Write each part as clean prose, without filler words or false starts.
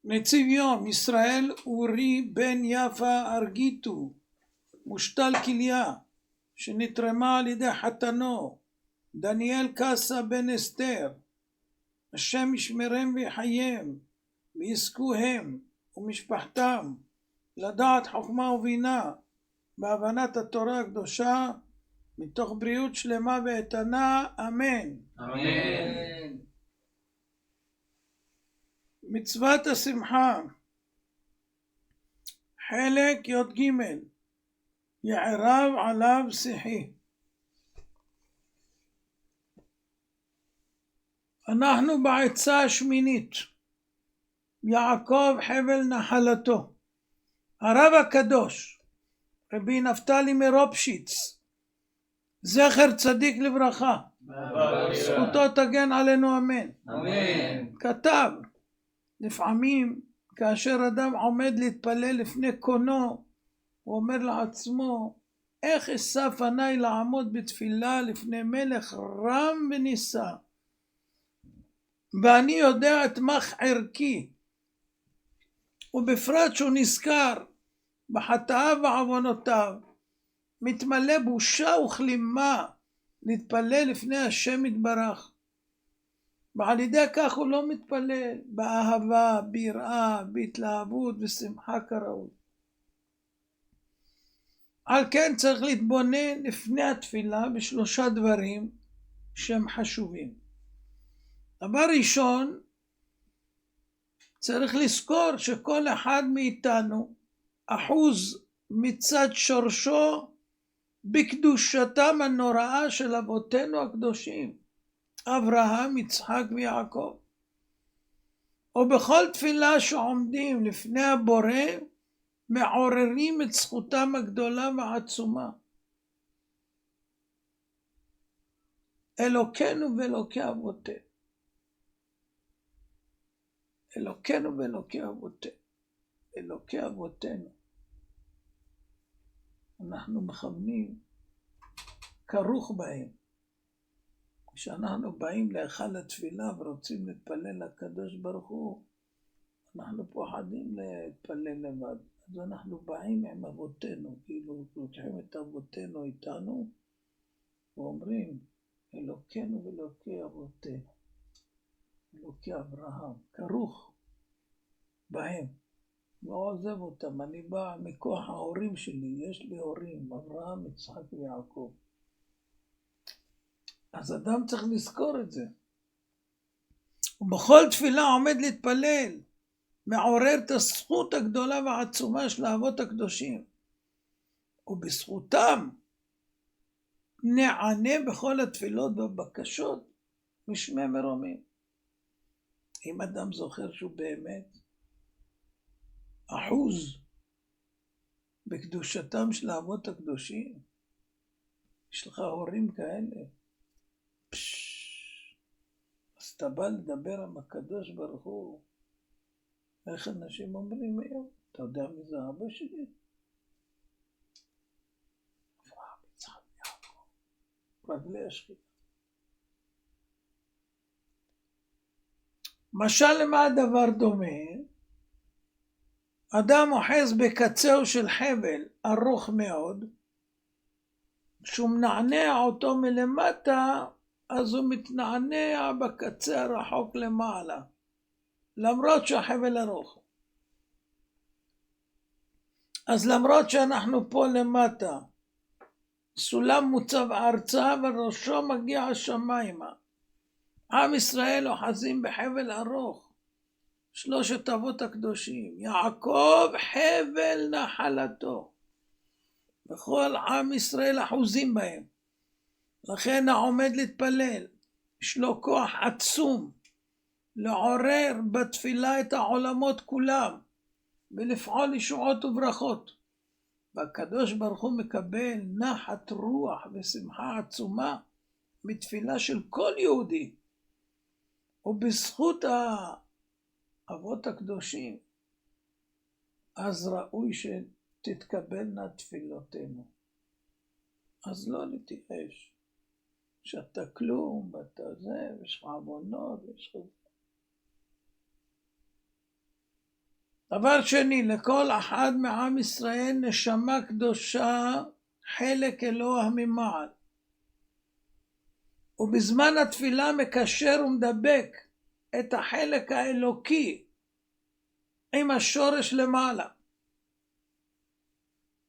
נציב יום ישראל אורי בן יפה ארגיטו, מושתל כליה, שנתרמה על ידי חתנו דניאל קסה בן אסתר, השם ישמרם ויחיים ויזכו הם ומשפחתם לדעת חוכמה ובינה בהבנת התורה הקדושה, מתוך בריאות שלמה ואיתנה, אמן. אמן. מצוות השמחה, חלק י"ג, יערב עליו שיחי. אנחנו בעצה השמינית, יעקב חבל נחלתו. הרב הקדוש רבי נפתלי מרופשיץ, זכר צדיק לברכה, זכותו תגן עלינו, אמן, אמן, כתב, לפעמים כאשר אדם עומד להתפלל לפני קונו, הוא אומר לעצמו, איך אשא פניי לעמוד בתפילה לפני מלך רם ונישא, ואני יודע את מח ערכי, ובפרט שהוא נזכר בחטאיו ועוונותיו, מתמלא בושה וכלימה להתפלל לפני השם יתברך, ועל ידי כך הוא לא מתפלל באהבה, ביראה, בהתלהבות ושמחה כראוי. על כן צריך להתבונן לפני התפילה בשלושה דברים שהם חשובים. דבר ראשון, צריך לזכור שכל אחד מאיתנו אחוז מצד שורשו בקדושתם הנוראה של אבותינו הקדושים, אברהם, יצחק ויעקב. ובכל תפילה שעומדים לפני הבורא, מעוררים את זכותם הגדולה והעצומה. אלוקינו ואלוקי אבותינו. אלוקינו ואלוקי אבותינו. אלוקי אבותינו. אנחנו מכוונים כרוך בהם. כשאנחנו באים להיכל התפילה ורוצים להתפלל לקדוש ברוך הוא, אנחנו פוחדים להתפלל לבד. אז אנחנו באים עם אבותינו, כאילו לוקחים את אבותינו איתנו, ואומרים, אלוקינו ואלוקי אבותינו, אלוקי אברהם, כרוך בהם, לא עוזב אותם. אני בא מכוח ההורים שלי, יש לי הורים, אברהם, יצחק ויעקב. אז אדם צריך לזכור את זה. ובכל תפילה עומד להתפלל, מעורר את הזכות הגדולה והעצומה של האבות הקדושים. ובזכותם נענה בכל התפילות והבקשות משמי מרומים. אם אדם זוכר שהוא באמת אחוז בקדושתם של האבות הקדושים, יש לך הורים כאלה, אז אתה בא לדבר עם הקדוש ברוך הוא, איך אנשים אומרים היום? אתה יודע מי זה אבא שלי? אברהם, יצחק ויעקב, רגלי השכינה. משל למה הדבר דומה? אדם אוחז בקצהו של חבל ארוך מאוד, כשהוא מנענע אותו מלמטה, אז הוא מתנענע בקצה הרחוק למעלה, למרות שהחבל ארוך. אז למרות שאנחנו פה למטה, סולם מוצב ארצה וראשו מגיע השמיימה, עם ישראל אוחזים בחבל ארוך, שלושת אבות הקדושים, יעקב חבל נחלתו, וכל עם ישראל אחוזים בהם. לכן העומד להתפלל, יש לו כוח עצום לעורר בתפילה את העולמות כולם, ולפעול ישועות וברכות. והקדוש ברוך הוא מקבל נחת רוח ושמחה עצומה מתפילה של כל יהודי. ובזכות האבות הקדושים, אז ראוי שתתקבלנה תפילותינו. אז לא נתייאש, שאתה כלום, ואתה זה, ויש לך עוונות, ויש לך... דבר שני, לכל אחד מעם ישראל נשמה קדושה, חלק אלוה ממעל. ובזמן התפילה מקשר ומדבק את החלק האלוקי עם השורש למעלה.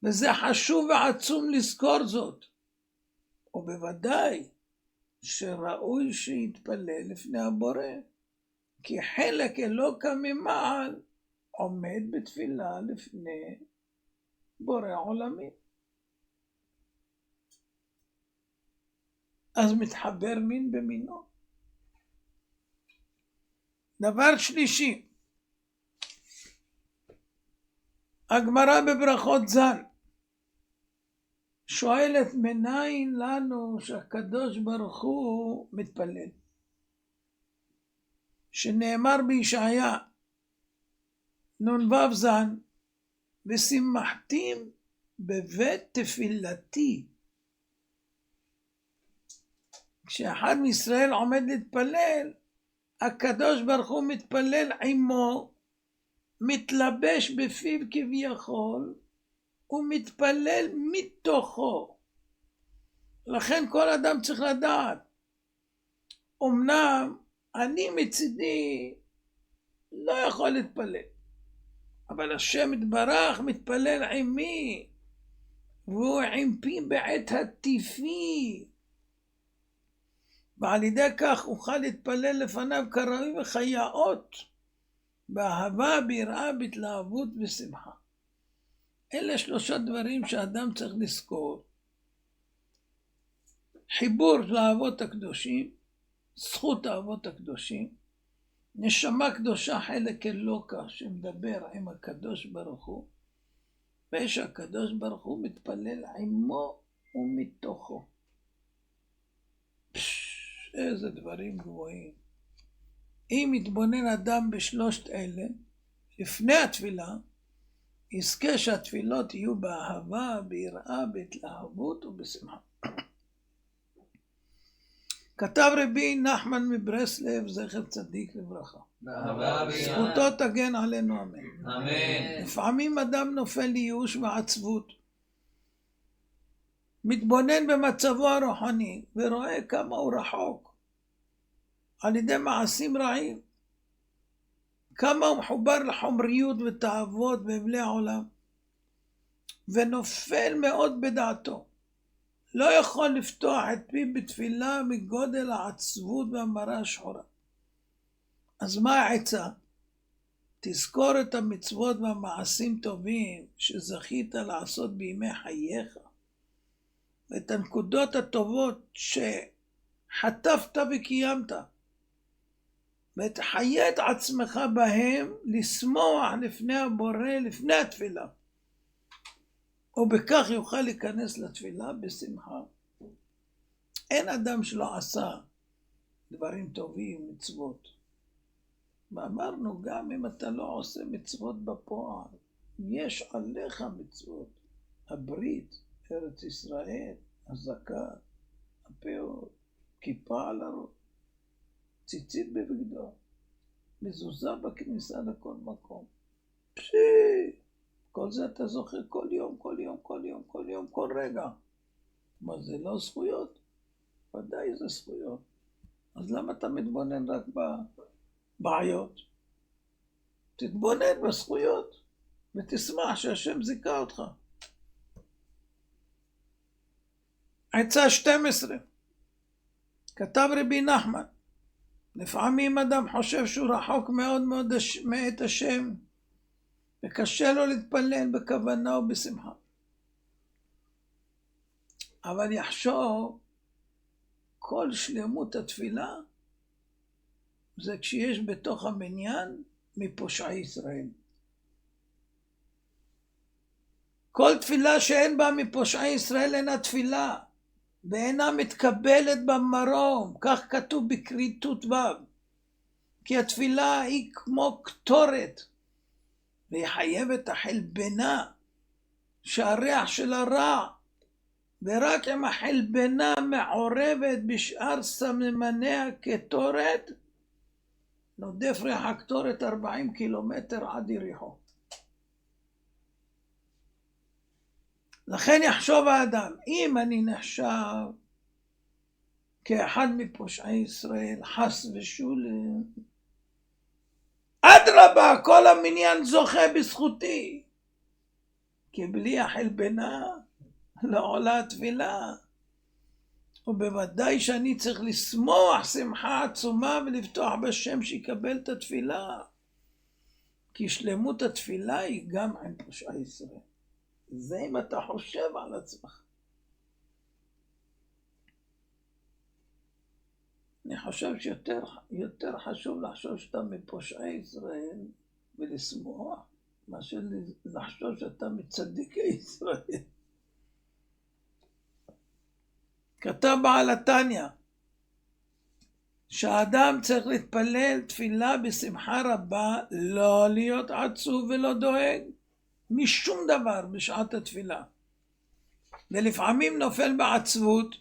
וזה חשוב ועצום לזכור זאת. ובוודאי שראוי שיתפלל לפני הבורא, כי חלק אלוקה ממעל עומד בתפילה לפני בורא עולמים. אז מתחבר מין במינו. דבר שלישי, הגמרא בברכות זן שואלת מניין לנו שהקדוש ברוך הוא מתפלל. שנאמר בישעיה נ"ו זן, ושימחתים בבית תפילתי. כשאחד מישראל עומד להתפלל, הקדוש ברוך הוא מתפלל עמו, מתלבש בפיו כביכול, ומתפלל מתוכו. לכן כל אדם צריך לדעת, אמנם אני מצידי לא יכול להתפלל, אבל השם יתברך מתפלל עמי, והוא עמפי בעת הטיפי, ועל ידי כך אוכל להתפלל לפניו כראוי וכיאות, באהבה, ביראה, בהתלהבות ושמחה. אלה שלושה דברים שאדם צריך לזכור. חיבור לאבות הקדושים, זכות האבות הקדושים, נשמה קדושה חלק אלוקה שמדבר עם הקדוש ברוך הוא, ושהקדוש ברוך הוא מתפלל עמו ומתוכו. איזה דברים גבוהים. אם יתבונן אדם בשלושת אלה, לפני התפילה, יזכה שהתפילות יהיו באהבה, ביראה, בהתלהבות ובשמחה. כתב רבי נחמן מברסלב, זכר צדיק לברכה. זכותו תגן עלינו, אמן. אמן. לפעמים אדם נופל לייאוש ועצבות, מתבונן במצבו הרוחני ורואה כמה הוא רחוק על ידי מעשים רעים, כמה הוא מחובר לחומריות ותאוות והבלי העולם, ונופל מאוד בדעתו. לא יכול לפתוח את פיו בתפילה מגודל העצבות והמרה השחורה. אז מה העצה? תזכור את המצוות והמעשים טובים שזכית לעשות בימי חייך, ואת הנקודות הטובות שחטפת וקיימת, ותחיה את עצמך בהם, לשמוח לפני הבורא, לפני התפילה. ובכך יוכל להיכנס לתפילה בשמחה. אין אדם שלא עשה דברים טובים, מצוות. ואמרנו, גם אם אתה לא עושה מצוות בפועל, יש עליך מצוות. הברית, ארץ ישראל, הזקה, הפאות, כיפה על הראש, ציצית בבגדו, מזוזה בכניסה לכל מקום. כל זה אתה זוכר כל יום, כל יום, כל יום, כל יום, כל רגע. מה זה לא זכויות? ודאי זה זכויות. אז למה אתה מתבונן רק בבעיות? תתבונן בזכויות ותשמח שהשם זיכה אותך. עצה 12. כתב רבי נחמן, לפעמים אדם חושב שהוא רחוק מאוד מאוד מאת השם, וקשה לו להתפלל בכוונה ובשמחה. אבל יחשוב, כל שלמות התפילה זה כשיש בתוך המניין מפושעי ישראל. כל תפילה שאין בה מפושעי ישראל אינה תפילה, ואינה מתקבלת במרום, כך כתוב בכריתות ו'. כי התפילה היא כמו קטורת, והיא חייבת החלבנה, שהריח שלה רע, ורק אם החלבנה מעורבת בשאר סממני הקטורת, נודף ריח הקטורת 40 קילומטר עד יריחו. לכן יחשוב האדם, אם אני נחשב כאחד מפושעי ישראל, חס ושולם, אדרבה, כל המניין זוכה בזכותי, כי בלי החלבנה לא עולה התפילה. ובוודאי שאני צריך לשמוח שמחה עצומה ולבטוח בשם שיקבל את התפילה, כי שלמות התפילה היא גם עם פושעי ישראל. זה אם אתה חושב על עצמך. אני חושב שיותר חשוב לחשוב שאתה מפושעי ישראל ולשמוח, מאשר לחשוב שאתה מצדיקי ישראל. כתב בעל התניא, שהאדם צריך להתפלל תפילה בשמחה רבה, לא להיות עצוב ולא דואג משום דבר בשעת התפילה. ולפעמים נופל בעצבות,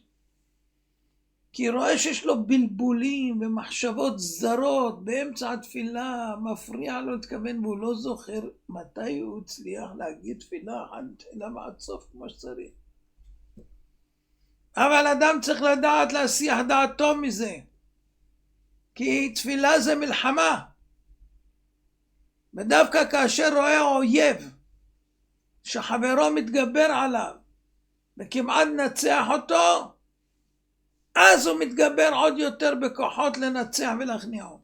כי רואה שיש לו בלבולים ומחשבות זרות באמצע התפילה, מפריע לו להתכוון, והוא לא זוכר מתי הוא הצליח להגיד תפילה ועד סוף כמו שצריך. אבל אדם צריך לדעת להסיח דעתו מזה, כי תפילה זה מלחמה, ודווקא כאשר רואה אויב שחברו מתגבר עליו וכמעט נצח אותו, אז הוא מתגבר עוד יותר בכוחות לנצח ולהכניעו.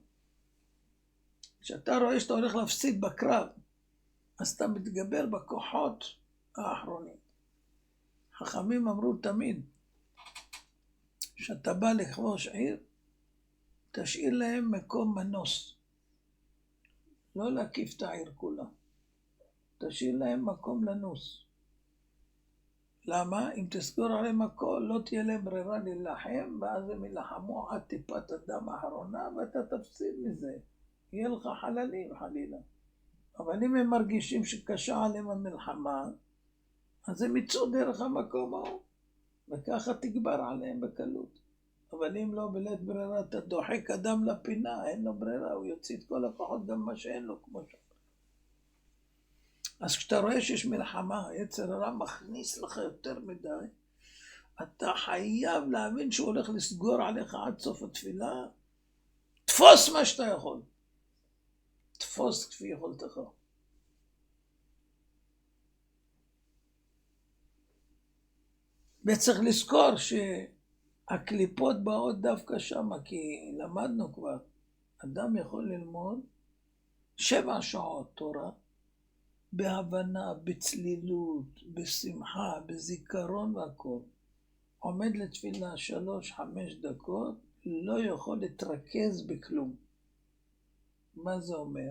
כשאתה רואה שאתה הולך להפסיד בקרב, אז אתה מתגבר בכוחות האחרונים. חכמים אמרו תמיד, כשאתה בא לכבוש עיר, תשאיר להם מקום מנוס. לא להקיף את העיר כולה. תשאיר להם מקום לנוס. למה? אם תסגור עליהם הכל, לא תהיה להם ברירה להילחם, ואז הם ילחמו עד טיפת הדם האחרונה, ואתה תפסיד מזה. יהיה לך חללים חלילה. אבל אם הם מרגישים שקשה עליהם המלחמה, אז הם יצאו דרך המקום ההוא, וככה תגבר עליהם בקלות. אבל אם לא, בלית ברירה, אתה דוחק אדם לפינה, אין לו ברירה, הוא יוציא את כל הכוחות, גם מה שאין לו, כמו שם. אז כשאתה רואה שיש מלחמה, יצר הרע מכניס לך יותר מדי, אתה חייב להבין שהוא הולך לסגור עליך עד סוף התפילה, תפוס מה שאתה יכול. תפוס כפי יכולתך. וצריך לזכור שהקליפות באות דווקא שם, כי למדנו כבר, אדם יכול ללמוד 7 שעות תורה, בהבנה, בצלילות, בשמחה, בזיכרון והכל. עומד לתפילה 3-5 דקות, לא יכול להתרכז בכלום. מה זה אומר?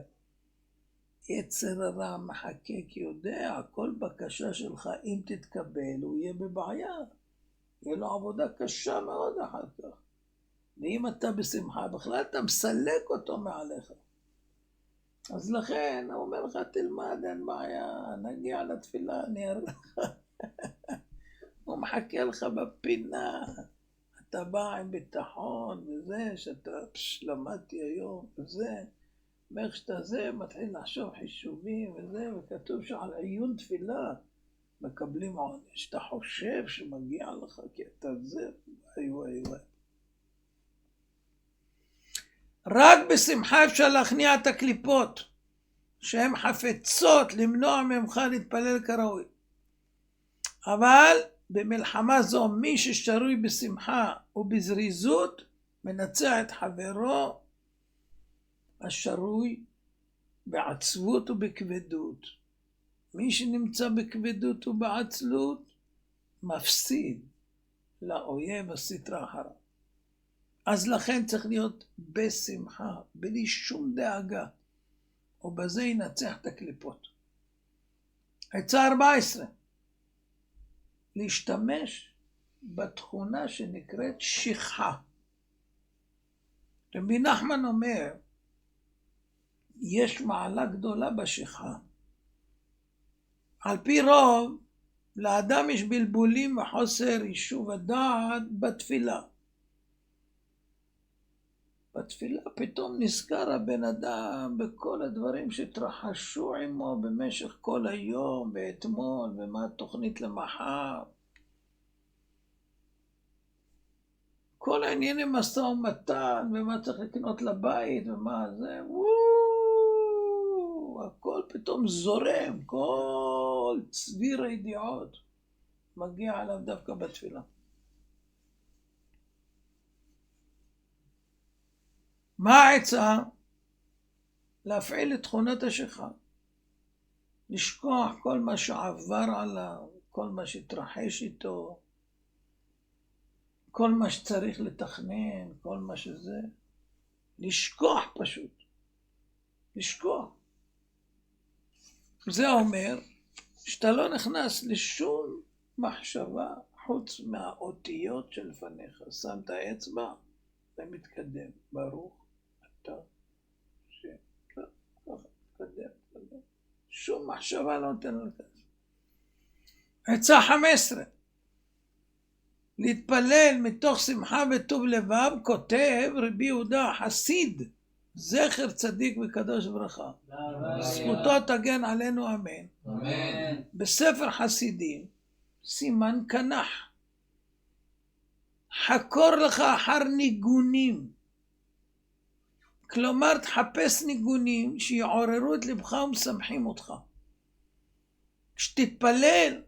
יצר הרע מחכה, כי יודע, כל בקשה שלך, אם תתקבל, הוא יהיה בבעיה. יהיה לו עבודה קשה מאוד אחר כך. ואם אתה בשמחה, בכלל אתה מסלק אותו מעליך. אז לכן, הוא אומר לך, תלמד, אין בעיה, נגיע לתפילה, אני אראה לך. הוא מחכה לך בפינה. אתה בא עם ביטחון, וזה, שאתה למדתי היום, וזה. מאיך שאתה זה, מתחיל לחשוב חישובים, וזה, וכתוב שעל עיון תפילה מקבלים עונש. אתה חושב שמגיע לך, כי אתה זה, וואי. רק בשמחה אפשר להכניע את הקליפות, שהן חפצות למנוע ממך להתפלל כראוי. אבל במלחמה זו, מי ששרוי בשמחה ובזריזות, מנצח את חברו השרוי בעצבות ובכבדות. מי שנמצא בכבדות ובעצלות, מפסיד לאויב הסטרה אחריו. אז לכן צריך להיות בשמחה, בלי שום דאגה, ובזה ינצח את הקליפות. עצה 14, להשתמש בתכונה שנקראת שכחה. רבי נחמן אומר, יש מעלה גדולה בשכחה. על פי רוב, לאדם יש בלבולים וחוסר יישוב הדעת בתפילה. בתפילה פתאום נזכר הבן אדם בכל הדברים שהתרחשו עמו במשך כל היום ואתמול, ומה התוכנית למחר. כל העניינים משא ומתן, ומה צריך לקנות לבית, ומה זה, הכל פתאום זורם, כל צביר הידיעות מגיע עליו דווקא בתפילה. מה העצה? להפעיל את תכונת השכחה. לשכוח כל מה שעבר עליו, כל מה שהתרחש איתו, כל מה שצריך לתכנן, כל מה שזה. לשכוח פשוט. לשכוח. זה אומר שאתה לא נכנס לשום מחשבה חוץ מהאותיות שלפניך. שם את האצבע ומתקדם. ברוך אתה שם. ככה, תקדם. שום מחשבה לא נותן לך. עצה 15. להתפלל מתוך שמחה וטוב לבב, כותב רבי יהודה החסיד, זכר צדיק וקדוש ברכה. זכותו תגן עלינו אמן. אמן. בספר חסידים, סימן כנח. חקור לך אחר ניגונים. כלומר, תחפש ניגונים שיעוררו את לבך ומשמחים אותך. כשתתפלל,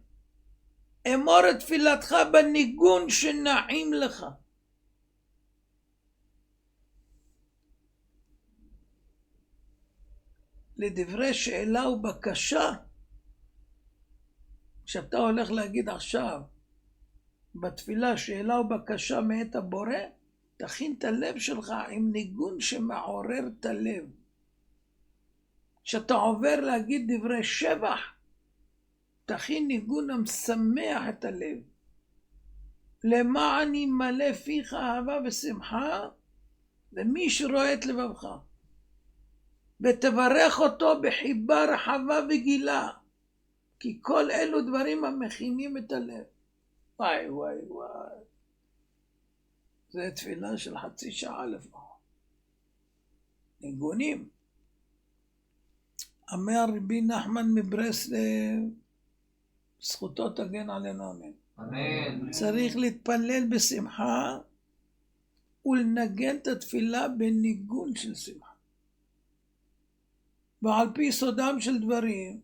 אמור את תפילתך בניגון שנעים לך. לדברי שאלה ובקשה, כשאתה הולך להגיד עכשיו בתפילה שאלה ובקשה מאת הבורא, תכין את הלב שלך עם ניגון שמעורר את הלב. כשאתה עובר להגיד דברי שבח, תכין ניגון המשמח את הלב. למען ימלא פיך אהבה ושמחה למי שרואה את לבבך. ותברך אותו בחיבה רחבה וגילה, כי כל אלו דברים המכינים את הלב. וואי. זה תפילה של חצי שעה לפחות. ניגונים. אמר רבי נחמן מברסלב, זכותו תגן עלינו אמן. אמן. צריך להתפלל בשמחה ולנגן את התפילה בניגון של שמחה. ועל פי סודם של דברים,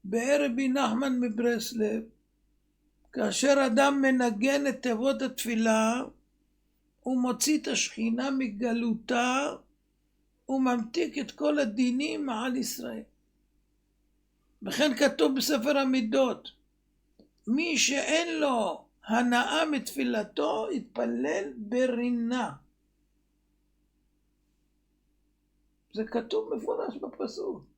באר רבי נחמן מברסלב, כאשר אדם מנגן את תיבות התפילה, הוא מוציא את השכינה מגלותה, הוא ממתיק את כל הדינים על ישראל. וכן כתוב בספר המידות, מי שאין לו הנאה מתפילתו, יתפלל ברינה. זה כתוב מפורש בפסוק.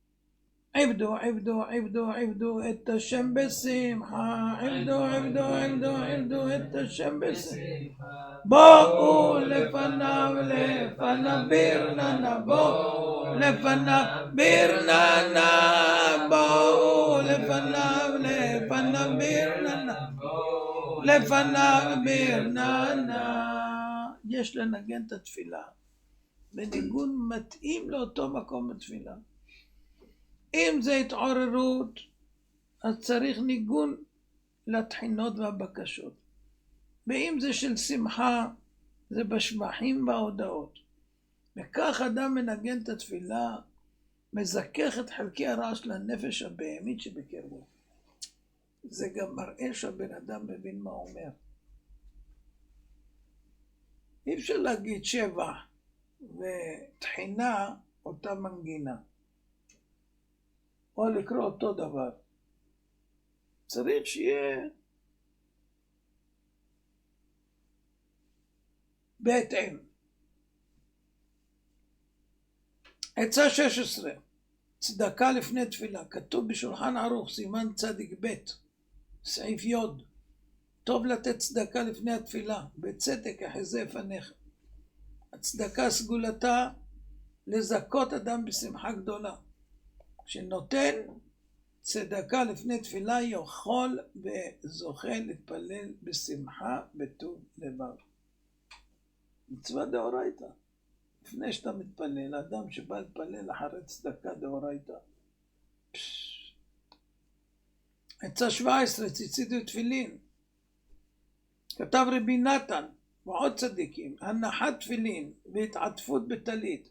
עבדו את השם בשמחה, עבדו את השם בשמחה. בואו לפניו ברננה, בואו לפניו ברננה, בואו לפניו ברננה, לפניו ברננה. יש לנגן את התפילה בניגון מתאים לאותו מקום בתפילה. אם זה התעוררות, אז צריך ניגון לתחינות והבקשות. ואם זה של שמחה, זה בשבחים וההודעות. וכך אדם מנגן את התפילה, מזכך את חלקי הרע של הנפש הבהמית שבקרבו. זה גם מראה שהבן אדם מבין מה אומר. אי אפשר להגיד שבח ותחינה אותה מנגינה. או לקרוא אותו דבר. צריך שיהיה בהתאם. עצה 16. צדקה לפני תפילה. כתוב בשולחן ערוך, סימן צדיק ב', סעיף י'. טוב לתת צדקה לפני התפילה, בצדק יחזה פניך. הצדקה סגולתה לזכות אדם בשמחה גדולה. כשנותן צדקה לפני תפילה, יכול וזוכה להתפלל בשמחה בטוב לבב. מצווה דאורייתא. לפני שאתה מתפלל, אדם שבא להתפלל אחרי צדקה דאורייתא. עצה 17, ציצית ותפילין. כתב רבי נתן ועוד צדיקים, הנחת תפילין והתעטפות בטלית.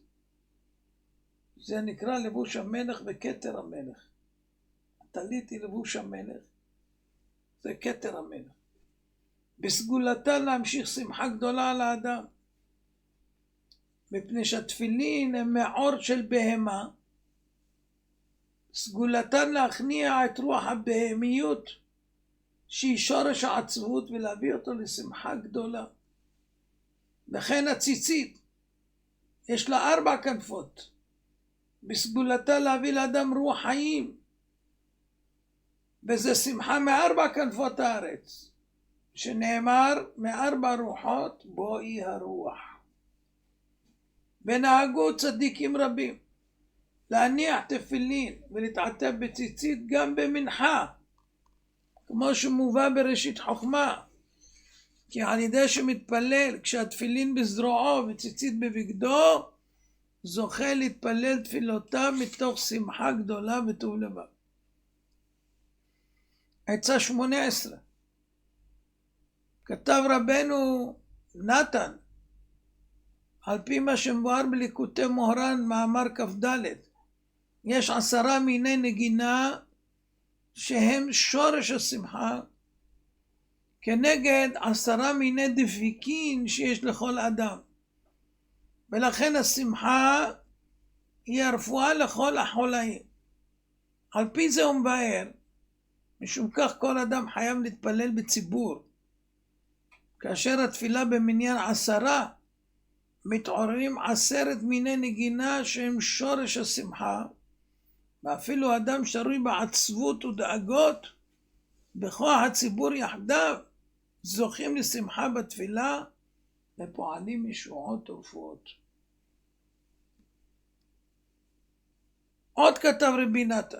זה נקרא לבוש המלך וכתר המלך. הטלית היא לבוש המלך, זה כתר המלך. בסגולתה להמשיך שמחה גדולה על האדם. מפני שהתפילין הם מעור של בהמה, סגולתן להכניע את רוח הבהמיות שהיא שורש העצבות ולהביא אותו לשמחה גדולה. לכן הציצית יש לה 4 כנפות, בסגולתה להביא לאדם רוח חיים, וזה שמחה מ4 כנפות הארץ, שנאמר 4 רוחות בואי הרוח. ונהגו צדיקים רבים להניח תפילין ולהתעטף בציצית גם במנחה, כמו שמובא בראשית חוכמה, כי על ידי שמתפלל כשהתפילין בזרועו וציצית בבגדו, זוכה להתפלל תפילותיו מתוך שמחה גדולה וטוב לבב. עצה 18, כתב רבנו נתן, על פי מה שמבואר בליקוטי מוהר"ן מאמר כ"ד, יש 10 מיני נגינה שהם שורש השמחה, כנגד 10 מיני דפיקין שיש לכל אדם. ולכן השמחה היא הרפואה לכל החולאים. על פי זה הוא מבאר, משום כך כל אדם חייב להתפלל בציבור. כאשר התפילה במניין 10, מתעוררים 10 מיני נגינה שהם שורש השמחה, ואפילו אדם שרוי בעצבות ודאגות, בכוח הציבור יחדיו זוכים לשמחה בתפילה ופועלים ישועות ורפואות. עוד כתב רבי נתן,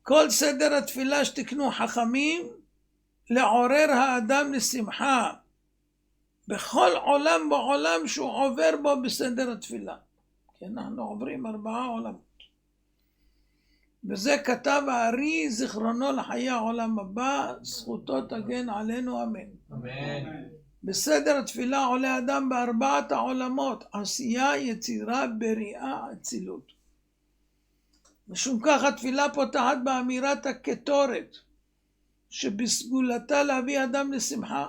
כל סדר התפילה שתקנו חכמים לעורר האדם לשמחה בכל עולם בעולם שהוא עובר בו בסדר התפילה, כי אנחנו עוברים 4 עולמות. וזה כתב הארי זיכרונו לחיי העולם הבא, זכותו תגן עלינו אמן. אמן. בסדר התפילה עולה אדם ב4 העולמות, עשייה, יצירה, בריאה, אצילות. משום כך התפילה פותחת באמירת הקטורת, שבסגולתה להביא אדם לשמחה,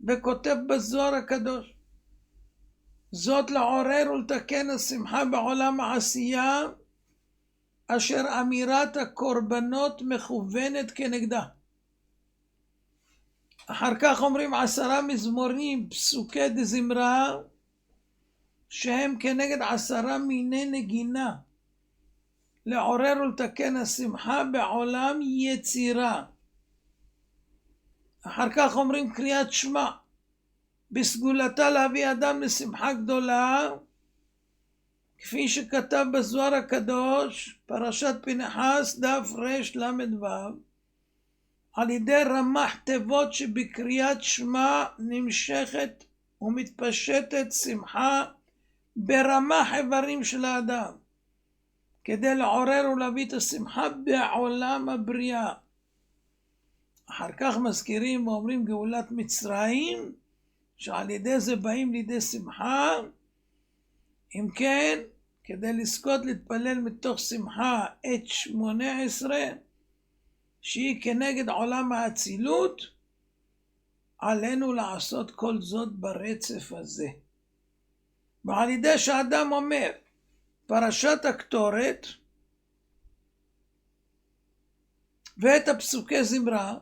וכותב בזוהר הקדוש, זאת לעורר ולתקן השמחה בעולם העשייה, אשר אמירת הקורבנות מכוונת כנגדה. אחר כך אומרים 10 מזמורים, פסוקי דזמרה, שהם כנגד 10 מיני נגינה, לעורר ולתקן השמחה בעולם יצירה. אחר כך אומרים קריאת שמע, בסגולתה להביא אדם לשמחה גדולה, כפי שכתב בזוהר הקדוש, פרשת פנחס, דף רל"ו, על ידי רמ"ח תיבות שבקריאת שמע נמשכת ומתפשטת שמחה ברמ"ח איברים של האדם, כדי לעורר ולהביא את השמחה בעולם הבריאה. אחר כך מזכירים ואומרים גאולת מצרים, שעל ידי זה באים לידי שמחה. אם כן, כדי לזכות להתפלל מתוך שמחה את 18, שהיא כנגד עולם האצילות, עלינו לעשות כל זאת ברצף הזה. ועל ידי שאדם אומר פרשת הקטורת ואת הפסוקי זמרה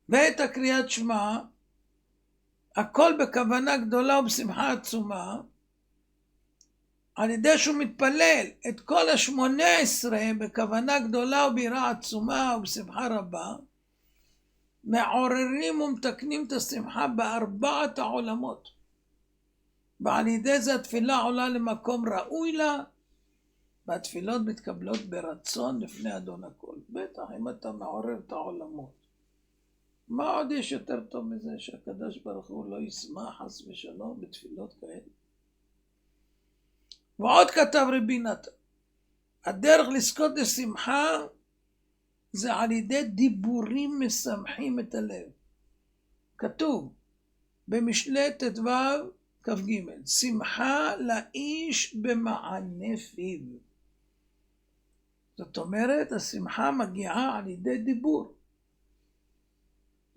ואת הקריאת שמע, הכל בכוונה גדולה ובשמחה עצומה, על ידי שהוא מתפלל את כל 18 בכוונה גדולה וביראה עצומה ובשמחה רבה, מעוררים ומתקנים את השמחה ב4 העולמות. ועל ידי זה התפילה עולה למקום ראוי לה, והתפילות מתקבלות ברצון לפני אדון הכל. בטח, אם אתה מעורר את העולמות. מה עוד יש יותר טוב מזה שהקדוש ברוך הוא לא ישמח חס ושלום בתפילות כאלה? ועוד כתב רבי נתן, הדרך לזכות לשמחה זה על ידי דיבורים משמחים את הלב. כתוב במשלי ט"ו כ"ג, שמחה לאיש במענה פיו. זאת אומרת, השמחה מגיעה על ידי דיבור.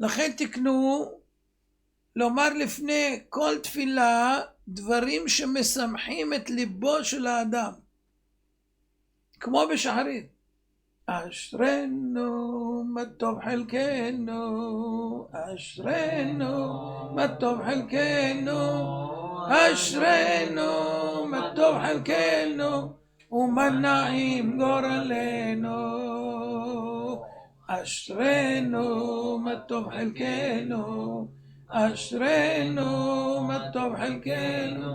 לכן תקנו לומר לפני כל תפילה דברים שמשמחים את ליבו של האדם. כמו בשחרית. אשרנו מה טוב חלקנו, אשרנו מה טוב חלקנו, אשרנו מה טוב חלקנו, ומה נעים גורלנו. אשרנו מה טוב חלקנו, אשרנו מה טוב חלקנו,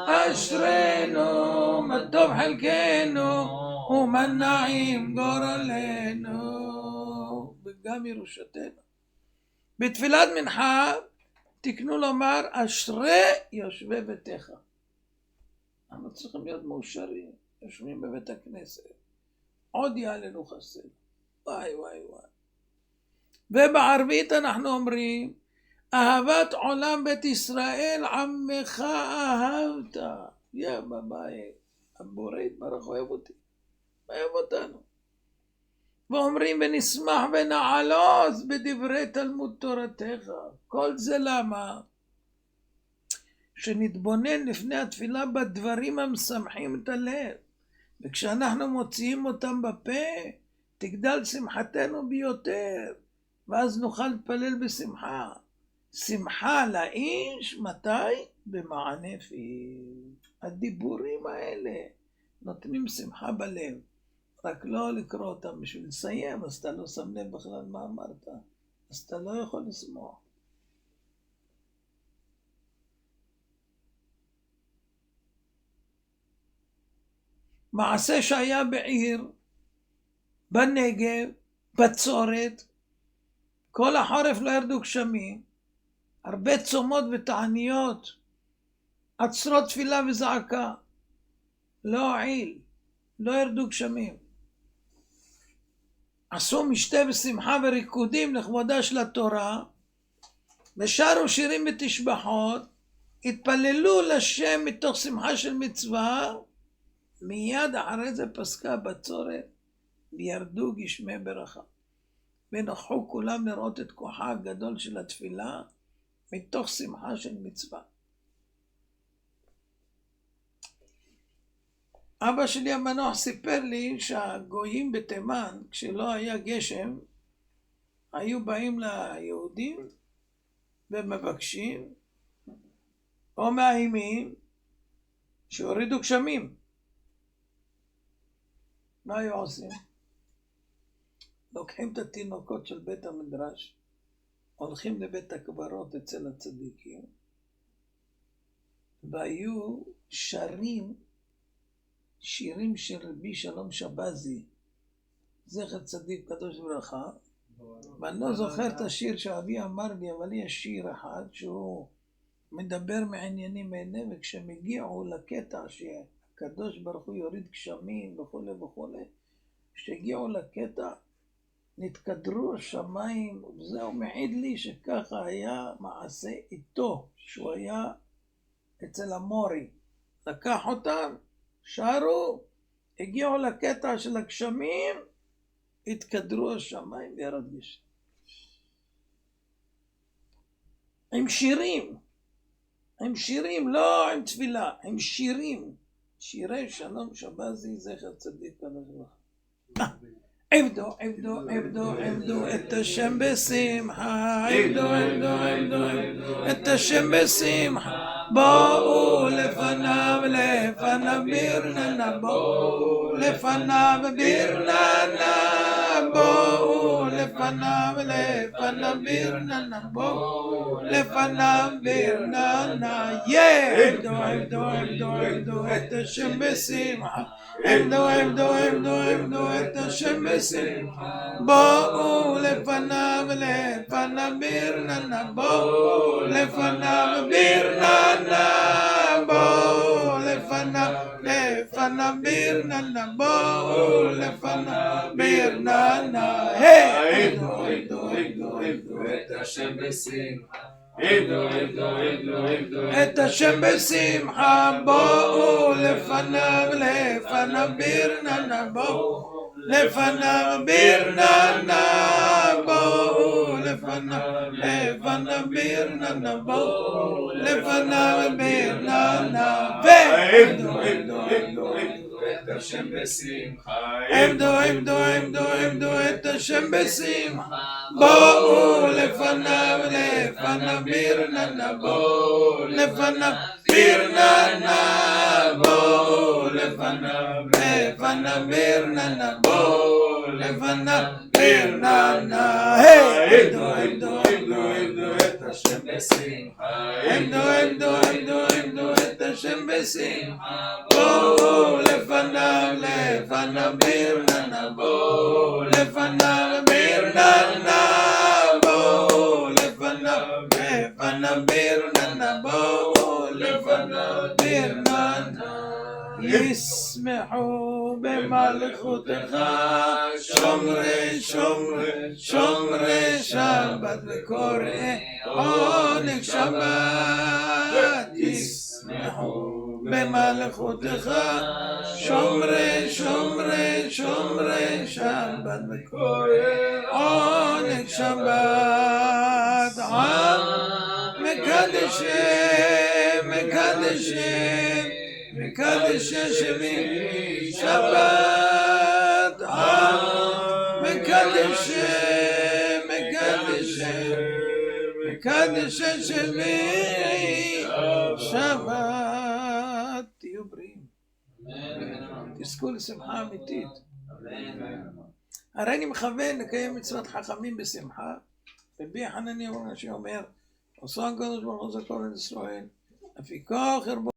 אשרנו מה טוב חלקנו, ומה נעים גורלנו, וגם ירושתנו. בתפילת מנחה תקנו לומר אשרי יושבי ביתך. אנחנו צריכים להיות מאושרים, יושבים בבית הכנסת, עוד יעלנו חסד. וואי וואי וואי. ובערבית אנחנו אומרים אהבת עולם בית ישראל עמך אהבת. יא בבית, הבורא יתברך אוהב אותי, אוהב אותנו. ואומרים ונשמח ונעלוז בדברי תלמוד תורתך. כל זה למה? שנתבונן לפני התפילה בדברים המשמחים את הלב, וכשאנחנו מוציאים אותם בפה תגדל שמחתנו ביותר, ואז נוכל להתפלל בשמחה. שמחה לאיש מתי? במענה פיו. הדיבורים האלה נותנים שמחה בלב, רק לא לקרוא אותם בשביל לסיים, אז אתה לא שם לב בכלל מה אמרת, אז אתה לא יכול לשמוח. מעשה שהיה בעיר, בנגב, בצורת, כל החורף לא ירדו גשמים, הרבה צומות ותעניות, עצרות תפילה וזעקה, לא הועיל, לא ירדו גשמים. עשו משתה ושמחה וריקודים לכבודה של התורה, ושרו שירים ותשבחות, התפללו לשם מתוך שמחה של מצווה, מיד אחרי זה פסקה בצורת, וירדו גשמי ברכה. ונוכחו כולם לראות את כוחה הגדול של התפילה, מתוך שמחה של מצווה. אבא שלי המנוח סיפר לי שהגויים בתימן, כשלא היה גשם, היו באים ליהודים ומבקשים, או מאיימים, שהורידו גשמים. מה היו עושים? לוקחים את התינוקות של בית המדרש, הולכים לבית הקברות אצל הצדיקים, והיו שרים שירים של רבי שלום שבזי, זכר צדיק קדוש לברכה, ואני לא זוכר את השיר שאבי אמר לי, אבל יש שיר אחד שהוא מדבר מעניינים אלה, וכשמגיעו לקטע שהקדוש ברוך הוא יוריד גשמים וכו' וכו', כשהגיעו לקטע נתקדרו השמיים, וזהו מעיד לי שככה היה מעשה איתו, שהוא היה אצל המורי, לקח אותם, שרו, הגיעו לקטע של הגשמים, התקדרו השמיים וירד גשם. עם שירים, עם שירים, לא עם תפילה, עם שירים, שירי שלום שבזי זכר צדיק קדוש לברכה. עבדו, עבדו, עבדו, עבדו את השם בשמחה, עבדו, עבדו, עבדו, עבדו את השם בשמחה, בואו לפניו, לפניו ברננה, בואו לפניו ברננה, בואו לפניו, לפניו ברננה, בואו לפניו ברננה, עבדו, עבדו, עבדו, עבדו את השם בשמחה, עבדו, עבדו, עבדו, עבדו את השם בשמחה, בואו לפניו, לפניו ברננה, בואו לפניו ברננה, בואו לפניו, לפניו ברננה, בואו לפניו ברננה. עבדו, עבדו, עבדו, עבדו את השם בשמחה. עבדו, עבדו, עבדו, עבדו את השם בשמחה, בואו לפניו, לפניו ברננה, בואו לפניו ברננה, בואו לפניו, לפניו ברננה, בואו לפניו ברננה. ועבדו, עבדו, עבדו, את השם בשמחה. עבדו, עבדו, עבדו, עבדו את השם בשמחה, בואו לפניו, לפניו ברננה, בואו לפניו ברננה, בואו לפניו, לפניו ברננה, בואו לפניו ברננה. עבדו, עבדו, עבדו, עבדו את השם בשמחה. עבדו, עבדו, עבדו, עבדו את השם בשמחה, בואו לפניו, לפניו ברננה, בואו לפניו ברננה, בואו לפניו, לפניו ברננה, בואו לפניו ברננה. ישמחו במלכותך שומרי, שומרי, שומרי שבת וקוראי עונג שבת. ישמחו במלכותך שומרי, שומרי, שומרי שבת וקוראי עונג שבת. עם מקדשם, מקדשם, מקדש השמי שבת. עם מקדש, מקדש, מקדש השמי שבת. תהיו בריאים, תזכו לשמחה אמיתית. הרי אני מכוון לקיים מצוות חכמים בשמחה. רבי חנניה אומר, עשו הקדוש ברוך הוא זכור את ישראל, לפיכך ירבו